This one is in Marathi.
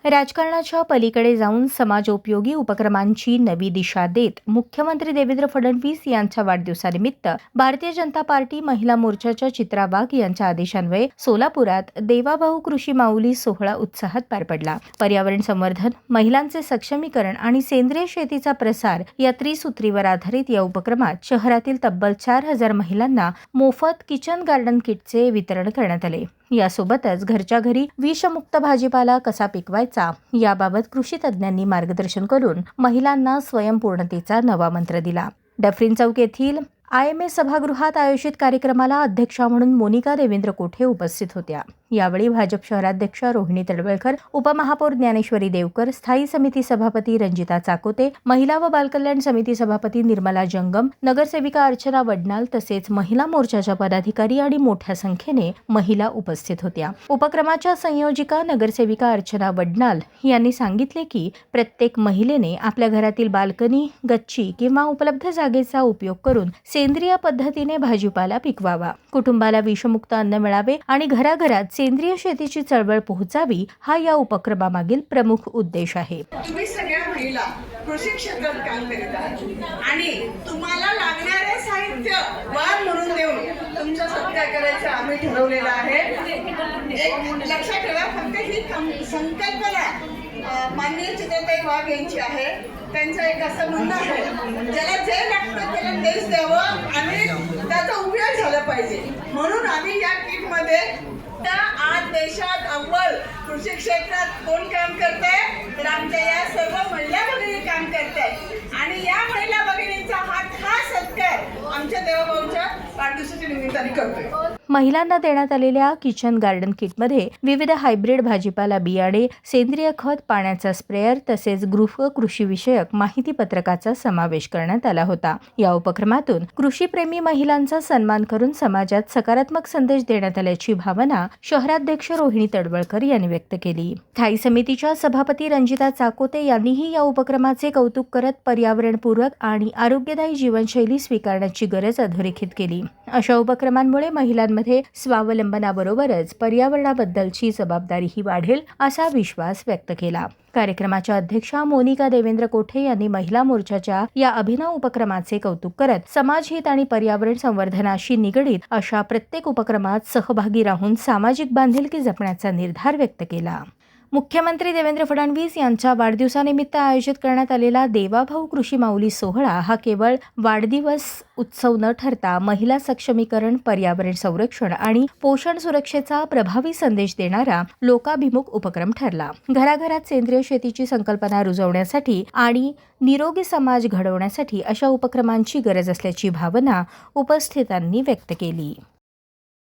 राजकारणाच्या पलीकडे जाऊन समाजोपयोगी उपक्रमांची नवी दिशा देत मुख्यमंत्री देवेंद्र फडणवीस यांच्या वाढदिवसानिमित्त भारतीय जनता पार्टी महिला मोर्चाच्या चित्रा वाघ यांच्या आदेशान्वये सोलापुरात देवाभाऊ कृषी माऊली सोहळा उत्साहात पार पडला। पर्यावरण संवर्धन, महिलांचे सक्षमीकरण आणि सेंद्रिय शेतीचा प्रसार या त्रिसूत्रीवर आधारित या उपक्रमात शहरातील तब्बल 4000 महिलांना मोफत किचन गार्डन किटचे वितरण करण्यात आले। यासोबतच घरच्या घरी विषमुक्त भाजीपाला कसा पिकवायचा याबाबत कृषी तज्ज्ञांनी मार्गदर्शन करून महिलांना स्वयंपूर्णतेचा नवा मंत्र दिला। डफरीन चौक येथील IMA सभागृहात आयोजित कार्यक्रमाला अध्यक्षा म्हणून मोनिका देवेंद्र कोठे उपस्थित होत्या। यावेळी भाजप शहराध्यक्ष रोहिणी तडवळकर, उपमहापौर ज्ञानेश्वरी देवकर, स्थायी समिती सभापती रंजिता चाकोते, महिला व बालकल्याण समिती सभापती निर्मला जंगम, नगरसेविका अर्चना वडनाल तसेच महिला मोर्चाच्या पदाधिकारी आणि मोठ्या संख्येने महिला उपस्थित होत्या। उपक्रमाच्या संयोजिका नगरसेविका अर्चना वडनाल यांनी सांगितले की प्रत्येक महिलेने आपल्या घरातील बाल्कनी, गच्ची किंवा उपलब्ध जागेचा उपयोग करून सेंद्रिय पद्धतीने भाजीपाला पिकवावा, कुटुंबाला विषमुक्त अन्न मिळावे आणि घराघरात सेंद्रिय शेतीची चळवळ पोहोचावी हा या उपक्रमामागील प्रमुख उद्देश आहे। तुम्ही सगळ्या महिला कृषी क्षेत्रात काम करत आहात आणि तुम्हाला लागणारे साहित्य वाण म्हणून देऊन तुमचा सत्कार करायचा आम्ही ठरवलेला आहे। एक लक्षात ठेवा, फक्त ही संकल्पना माननीय चित्राताई वाघ यांची आहे। त्यांचं एक असं म्हणणं आहे, ज्याला जे लागतं त्याला तेच द्यावं आणि त्याचा उपयोग झाला पाहिजे, म्हणून आम्ही या किटमध्ये आज देशात अव्वल कृषी क्षेत्रात कोण काम करतंय तर आमच्या या सर्व महिला भगिनी काम करतायत आणि या महिला भगिनींचा हा खास सत्कार आमच्या देवाभाऊच्या वाढदिवसाच्या निमित्ताने करतोय। महिलांना देण्यात आलेल्या किचन गार्डन किटमध्ये विविध हायब्रिड भाजीपाला बियाणे, सेंद्रिय खत, पाण्याचा स्प्रेअर तसेच गृह कृषी विषयक माहिती पत्रकाचा समावेश करण्यात आला होता। या उपक्रमातून कृषीप्रेमी महिलांचा सन्मान करून समाजात सकारात्मक संदेश देण्यात आल्याची भावना शहराध्यक्ष रोहिणी तडवळकर यांनी व्यक्त केली। स्थायी समितीच्या सभापती रंजिता चाकोते यांनीही या उपक्रमाचे कौतुक करत पर्यावरणपूरक आणि आरोग्यदायी जीवनशैली स्वीकारण्याची गरज अधोरेखित केली। अशा उपक्रमांमुळे महिलांमध्ये स्वावलंबनाबरोबरच पर्यावरणाबद्दलची जबाबदारीही वाढेल असा विश्वास व्यक्त केला। कार्यक्रमाच्या अध्यक्षा मोनिका देवेंद्र कोठे यांनी महिला मोर्चाच्या या अभिनव उपक्रमाचे कौतुक करत समाजहित आणि पर्यावरण संवर्धनाशी निगडीत अशा प्रत्येक उपक्रमात सहभागी राहून सामाजिक बांधिलकी जपण्याचा निर्धार व्यक्त केला। मुख्यमंत्री देवेंद्र फडणवीस यांच्या वाढदिवसानिमित्त आयोजित करण्यात आलेला देवाभाऊ कृषी माऊली सोहळा हा केवळ वाढदिवस उत्सव न ठरता महिला सक्षमीकरण, पर्यावरण संरक्षण आणि पोषण सुरक्षेचा प्रभावी संदेश देणारा लोकाभिमुख उपक्रम ठरला। घराघरात सेंद्रिय शेतीची संकल्पना रुजवण्यासाठी आणि निरोगी समाज घडवण्यासाठी अशा उपक्रमांची गरज असल्याची भावना उपस्थितांनी व्यक्त केली।